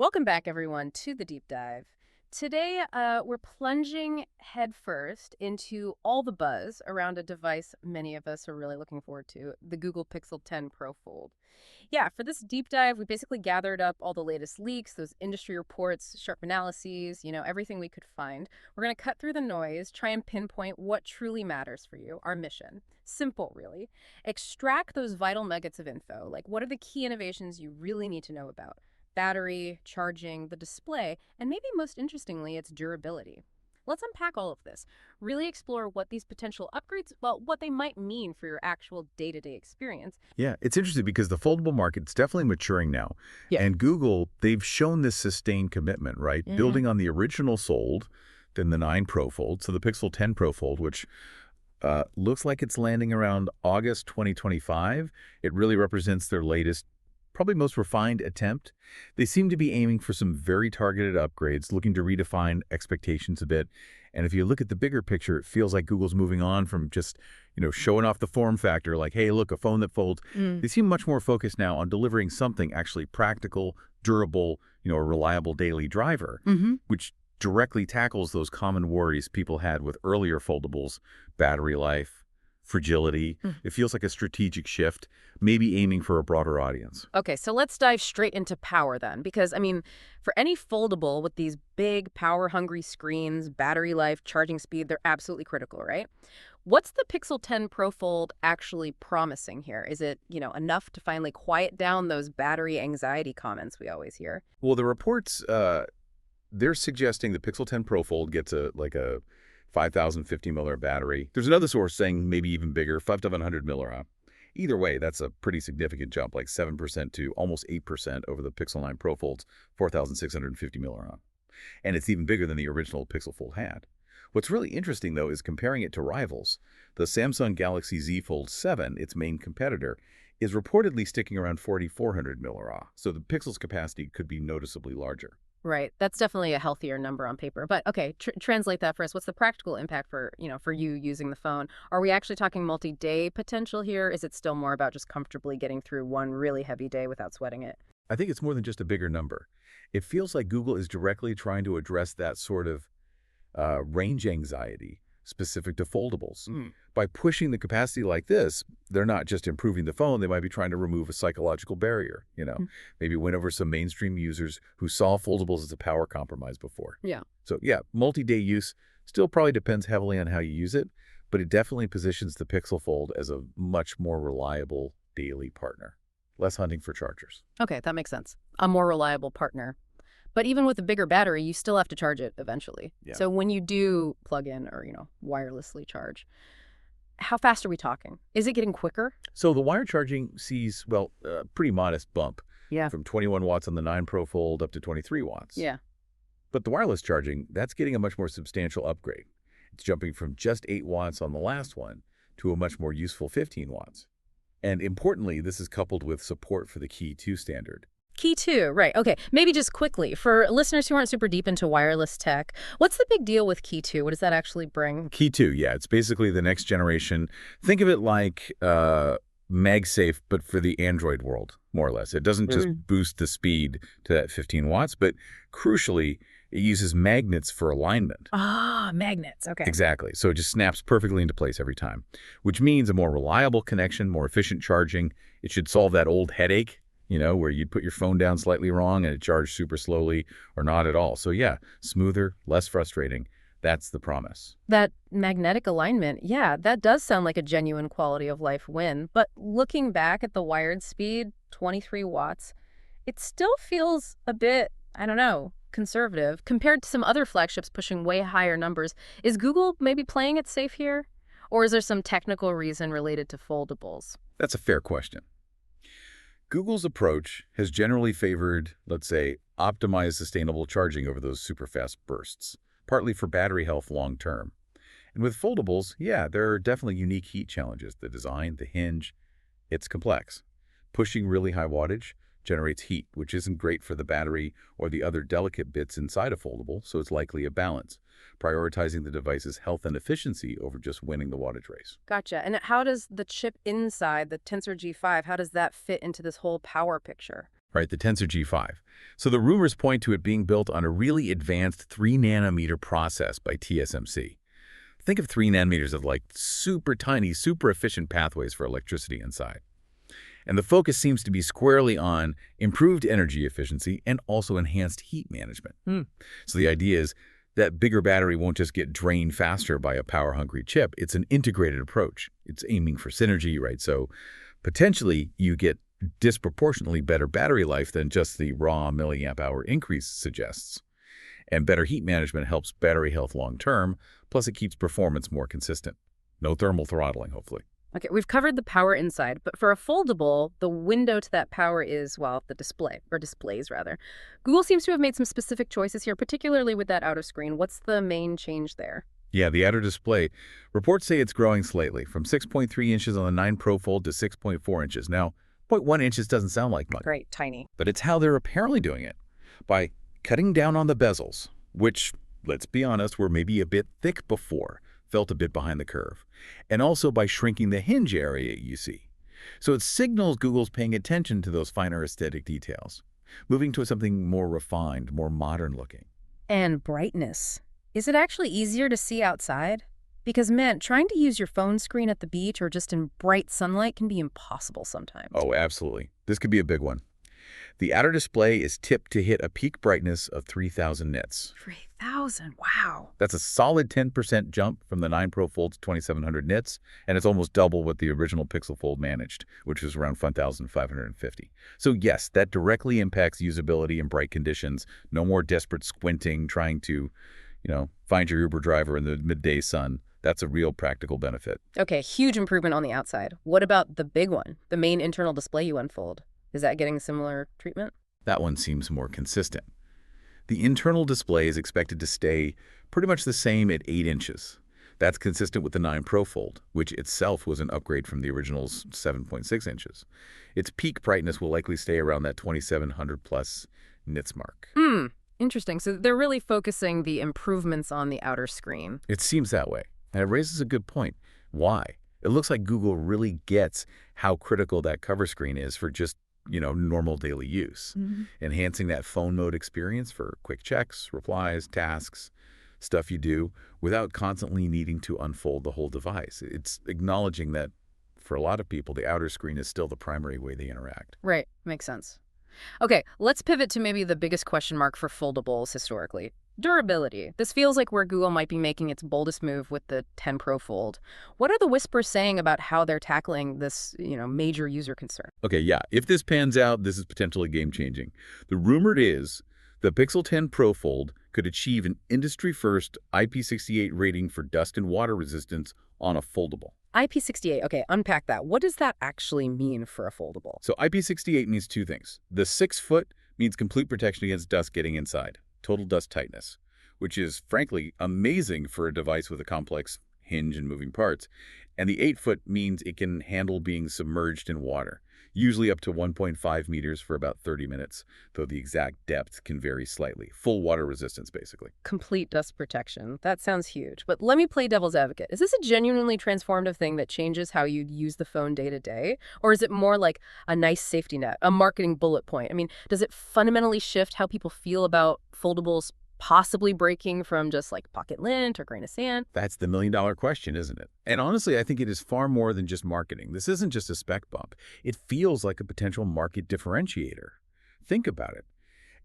Welcome back, everyone, to the deep dive. Today, we're plunging headfirst into all the buzz around a device many of us are really looking forward to, the Google Pixel 10 Pro Fold. Yeah, for this deep dive, we basically gathered up all the latest leaks, those industry reports, sharp analyses, everything we could find. We're going to cut through the noise, try and pinpoint what truly matters for you, our mission. Simple, really. Extract those vital nuggets of info, like what are the key innovations you really need to know about? Battery, charging, the display, and maybe most interestingly, its durability. Let's unpack all of this, really explore what these potential upgrades, well, what they might mean for your actual day-to-day experience. Yeah, it's interesting because the foldable market's definitely maturing now. Yeah. And Google, they've shown this sustained commitment, right? Hmm. Building on the original Fold, then the 9 Pro Fold, so the Pixel 10 Pro Fold, which looks like it's landing around August 2025. It really represents their latest, probably most refined attempt. They seem to be aiming for some very targeted upgrades, looking to redefine expectations a bit. And if you look at the bigger picture, it feels like Google's moving on from just, showing off the form factor, like, hey, look, a phone that folds. Mm. They seem much more focused now on delivering something actually practical, durable, a reliable daily driver, Hmm. which directly tackles those common worries people had with earlier foldables, battery life, fragility. It feels like a strategic shift, maybe aiming for a broader audience. Okay, so let's dive straight into power then, because, for any foldable with these big, power-hungry screens, battery life, charging speed, they're absolutely critical, right? What's the Pixel 10 Pro Fold actually promising here? Is it, enough to finally quiet down those battery anxiety comments we always hear? Well, the reports, they're suggesting the Pixel 10 Pro Fold gets a 5,050 milliamp battery. There's another source saying maybe even bigger, 5,700 milliamp. Either way, that's a pretty significant jump, like 7% to almost 8% over the Pixel 9 Pro Fold's 4,650 milliamp. And it's even bigger than the original Pixel Fold had. What's really interesting, though, is comparing it to rivals. The Samsung Galaxy Z Fold 7, its main competitor, is reportedly sticking around 4,400 milliamp. So the Pixel's capacity could be noticeably larger. Right. That's definitely a healthier number on paper. But okay, translate that for us. What's the practical impact for, for you using the phone? Are we actually talking multi-day potential here? Is it still more about just comfortably getting through one really heavy day without sweating it? I think it's more than just a bigger number. It feels like Google is directly trying to address that sort of range anxiety specific to foldables. By pushing the capacity like this, they're not just improving the phone, they might be trying to remove a psychological barrier, maybe win over some mainstream users who saw foldables as a power compromise before. Yeah. So yeah, multi-day use still probably depends heavily on how you use it, but it definitely positions the Pixel Fold as a much more reliable daily partner. Less hunting for chargers. Okay, that makes sense. A more reliable partner. But even with a bigger battery, you still have to charge it eventually. Yeah. So when you do plug in or, wirelessly charge, how fast are we talking? Is it getting quicker? So the wire charging sees, well, a pretty modest bump Yeah. from 21 watts on the 9 Pro Fold up to 23 watts. Yeah. But the wireless charging, that's getting a much more substantial upgrade. It's jumping from just 8 watts on the last one to a much more useful 15 watts. And importantly, this is coupled with support for the Key 2 standard. Key 2, right. Okay, maybe just quickly, for listeners who aren't super deep into wireless tech, what's the big deal with Key 2? What does that actually bring? Key 2, yeah, it's basically the next generation. Think of it like MagSafe, but for the Android world, more or less. It doesn't just boost the speed to that 15 watts, but crucially, it uses magnets for alignment. Ah, magnets. Okay. Exactly. So it just snaps perfectly into place every time, which means a more reliable connection, more efficient charging. It should solve that old headache, where you'd put your phone down slightly wrong and it charged super slowly or not at all. So yeah, smoother, less frustrating. That's the promise. That magnetic alignment, yeah, that does sound like a genuine quality of life win. But looking back at the wired speed, 23 watts, it still feels a bit, I don't know, conservative compared to some other flagships pushing way higher numbers. Is Google maybe playing it safe here? Or is there some technical reason related to foldables? That's a fair question. Google's approach has generally favored, let's say, optimized sustainable charging over those super fast bursts, partly for battery health long term. And with foldables, yeah, there are definitely unique heat challenges. The design, the hinge, it's complex. Pushing really high wattage generates heat, which isn't great for the battery or the other delicate bits inside a foldable, so it's likely a balance, prioritizing the device's health and efficiency over just winning the wattage race. Gotcha. And how does the chip inside, the Tensor G5, how does that fit into this whole power picture? right? The Tensor G5. So the rumors point to it being built on a really advanced 3-nanometer process by TSMC. Think of 3 nanometers of like super tiny, super efficient pathways for electricity inside. And the focus seems to be squarely on improved energy efficiency and also enhanced heat management. So the idea is that bigger battery won't just get drained faster by a power-hungry chip. It's an integrated approach. It's aiming for synergy, right? So potentially you get disproportionately better battery life than just the raw milliamp hour increase suggests. And better heat management helps battery health long-term, plus it keeps performance more consistent. No thermal throttling, hopefully. Okay, we've covered the power inside, but for a foldable, the window to that power is, well, the display, or displays rather. Google seems to have made some specific choices here, particularly with that outer screen. What's the main change there? Yeah, the outer display. Reports say it's growing slightly, from 6.3 inches on the 9 Pro Fold to 6.4 inches. Now, 0.1 inches doesn't sound like much, Right, tiny. but it's how they're apparently doing it. By cutting down on the bezels, which, let's be honest, were maybe a bit thick before, felt a bit behind the curve, and also by shrinking the hinge area you see. So it signals Google's paying attention to those finer aesthetic details, moving to something more refined, more modern looking. And brightness. Is it actually easier to see outside? Because, man, trying to use your phone screen at the beach or just in bright sunlight can be impossible sometimes. Oh, absolutely. This could be a big one. The outer display is tipped to hit a peak brightness of 3,000 nits. 3,000, wow. That's a solid 10% jump from the 9 Pro Fold's 2,700 nits, and it's almost double what the original Pixel Fold managed, which was around 1,550. So yes, that directly impacts usability in bright conditions. No more desperate squinting, trying to, find your Uber driver in the midday sun. That's a real practical benefit. Okay, huge improvement on the outside. What about the big one, the main internal display you unfold? Is that getting similar treatment? That one seems more consistent. The internal display is expected to stay pretty much the same at 8 inches. That's consistent with the 9 Pro Fold, which itself was an upgrade from the original's 7.6 inches. Its peak brightness will likely stay around that 2,700 plus nits mark. Interesting. So they're really focusing the improvements on the outer screen. It seems that way. And it raises a good point. Why? It looks like Google really gets how critical that cover screen is for just normal daily use. Enhancing that phone mode experience for quick checks, replies, tasks, stuff you do without constantly needing to unfold the whole device. It's acknowledging that for a lot of people, the outer screen is still the primary way they interact. Right. Makes sense. Okay, let's pivot to maybe the biggest question mark for foldables historically. Durability. This feels like where Google might be making its boldest move with the 10 Pro Fold. What are the whispers saying about how they're tackling this, major user concern? Okay, yeah, if this pans out, this is potentially game-changing. The rumored is the Pixel 10 Pro Fold could achieve an industry-first IP68 rating for dust and water resistance on a foldable. IP68, okay, unpack that. What does that actually mean for a foldable? So IP68 means two things. The 6 foot means complete protection against dust getting inside. Total dust tightness, which is frankly amazing for a device with a complex hinge and moving parts. And the 8 foot means it can handle being submerged in water, usually up to 1.5 meters for about 30 minutes, though the exact depth can vary slightly. Full water resistance, basically. Complete dust protection. That sounds huge. But let me play devil's advocate. Is this a genuinely transformative thing that changes how you use the phone day to day? Or is it more like a nice safety net, a marketing bullet point? I mean, does it fundamentally shift how people feel about foldables possibly breaking from just like pocket lint or grain of sand? That's the million-dollar question, isn't it? And honestly, I think it is far more than just marketing. This isn't just a spec bump. It feels like a potential market differentiator. Think about it.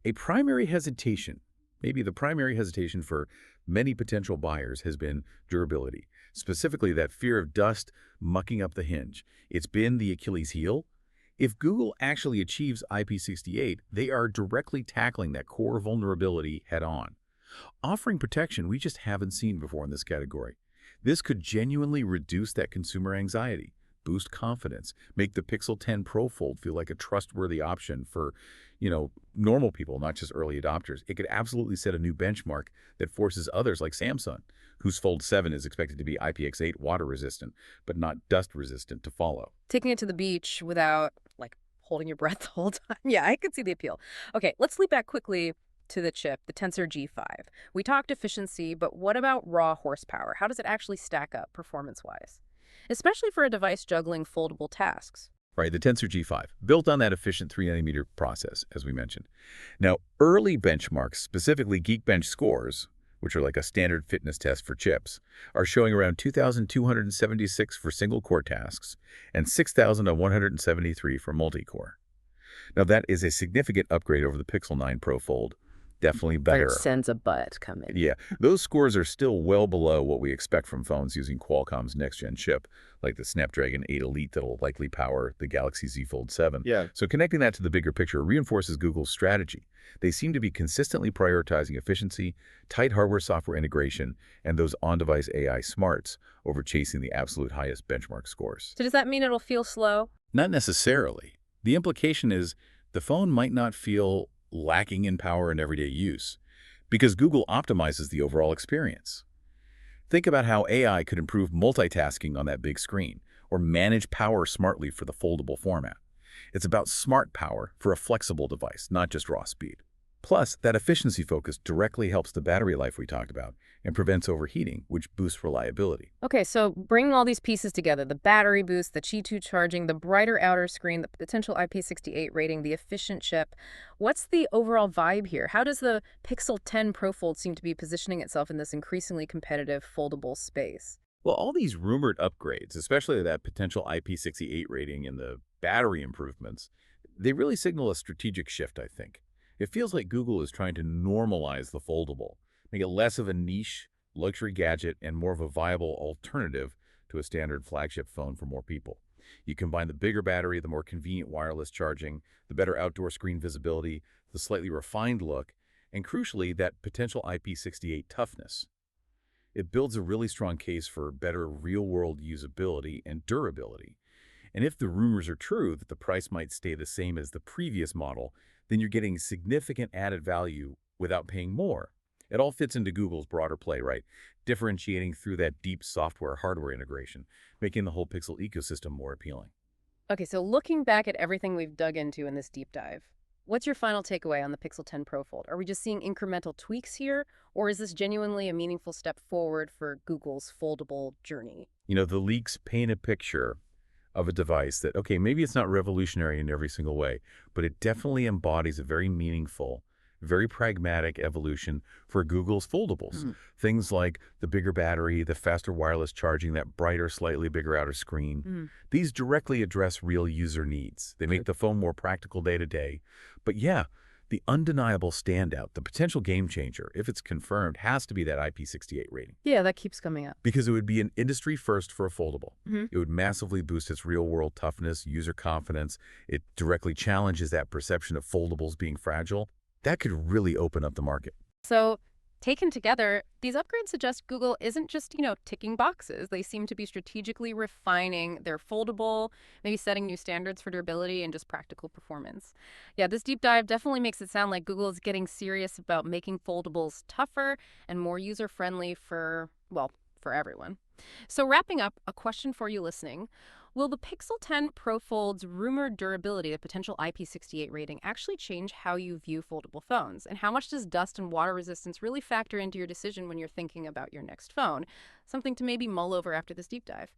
A primary hesitation, maybe the primary hesitation for many potential buyers has been durability, specifically that fear of dust mucking up the hinge. It's been the Achilles heel. If Google actually achieves IP68, they are directly tackling that core vulnerability head-on, offering protection we just haven't seen before in this category. This could genuinely reduce that consumer anxiety, boost confidence, make the Pixel 10 Pro Fold feel like a trustworthy option for, normal people, not just early adopters. It could absolutely set a new benchmark that forces others like Samsung, whose Fold 7 is expected to be IPX8 water resistant, but not dust resistant, to follow. Taking it to the beach without, holding your breath the whole time. Yeah, I could see the appeal. Okay, let's leap back quickly to the chip, the Tensor G5. We talked efficiency, but what about raw horsepower? How does it actually stack up performance-wise? Especially for a device juggling foldable tasks. right? The Tensor G5, built on that efficient 3-nanometer process, as we mentioned. Now, early benchmarks, specifically Geekbench scores, which are like a standard fitness test for chips, are showing around 2,276 for single-core tasks and 6,173 for multi-core. Now, that is a significant upgrade over the Pixel 9 Pro Fold. Definitely Which better. sends a butt coming. Yeah, those scores are still well below what we expect from phones using Qualcomm's next-gen chip, like the Snapdragon 8 Elite that'll likely power the Galaxy Z Fold 7. Yeah. So connecting that to the bigger picture reinforces Google's strategy. They seem to be consistently prioritizing efficiency, tight hardware-software integration, and those on-device AI smarts over chasing the absolute highest benchmark scores. So does that mean it'll feel slow? Not necessarily. The implication is the phone might not feel lacking in power in everyday use, because Google optimizes the overall experience. Think about how AI could improve multitasking on that big screen, or manage power smartly for the foldable format. It's about smart power for a flexible device, not just raw speed. Plus, that efficiency focus directly helps the battery life we talked about and prevents overheating, which boosts reliability. Okay, so bringing all these pieces together, the battery boost, the Qi2 charging, the brighter outer screen, the potential IP68 rating, the efficient chip, what's the overall vibe here? How does the Pixel 10 Pro Fold seem to be positioning itself in this increasingly competitive foldable space? Well, all these rumored upgrades, especially that potential IP68 rating and the battery improvements, they really signal a strategic shift, I think. It feels like Google is trying to normalize the foldable, make it less of a niche luxury gadget and more of a viable alternative to a standard flagship phone for more people. You combine the bigger battery, the more convenient wireless charging, the better outdoor screen visibility, the slightly refined look, and crucially, that potential IP68 toughness. It builds a really strong case for better real-world usability and durability. And if the rumors are true that the price might stay the same as the previous model, then you're getting significant added value without paying more. It all fits into Google's broader play, right? Differentiating through that deep software-hardware integration, making the whole Pixel ecosystem more appealing. Okay, so looking back at everything we've dug into in this deep dive, what's your final takeaway on the Pixel 10 Pro Fold? Are we just seeing incremental tweaks here, or is this genuinely a meaningful step forward for Google's foldable journey? You know, the leaks paint a picture of a device that, okay, maybe it's not revolutionary in every single way, but it definitely embodies a very meaningful, very pragmatic evolution for Google's foldables. Things like the bigger battery, the faster wireless charging, that brighter, slightly bigger outer screen. These directly address real user needs. They make the phone more practical day to day. But yeah, the undeniable standout, the potential game changer, if it's confirmed, has to be that IP68 rating. Yeah, that keeps coming up. Because it would be an industry first for a foldable. It would massively boost its real-world toughness, user confidence. It directly challenges that perception of foldables being fragile. That could really open up the market. So, taken together, these upgrades suggest Google isn't just, ticking boxes. They seem to be strategically refining their foldable, maybe setting new standards for durability and just practical performance. Yeah, this deep dive definitely makes it sound like Google is getting serious about making foldables tougher and more user-friendly for everyone. So wrapping up, a question for you listening. Will the Pixel 10 Pro Fold's rumored durability, the potential IP68 rating, actually change how you view foldable phones? And how much does dust and water resistance really factor into your decision when you're thinking about your next phone? Something to maybe mull over after this deep dive.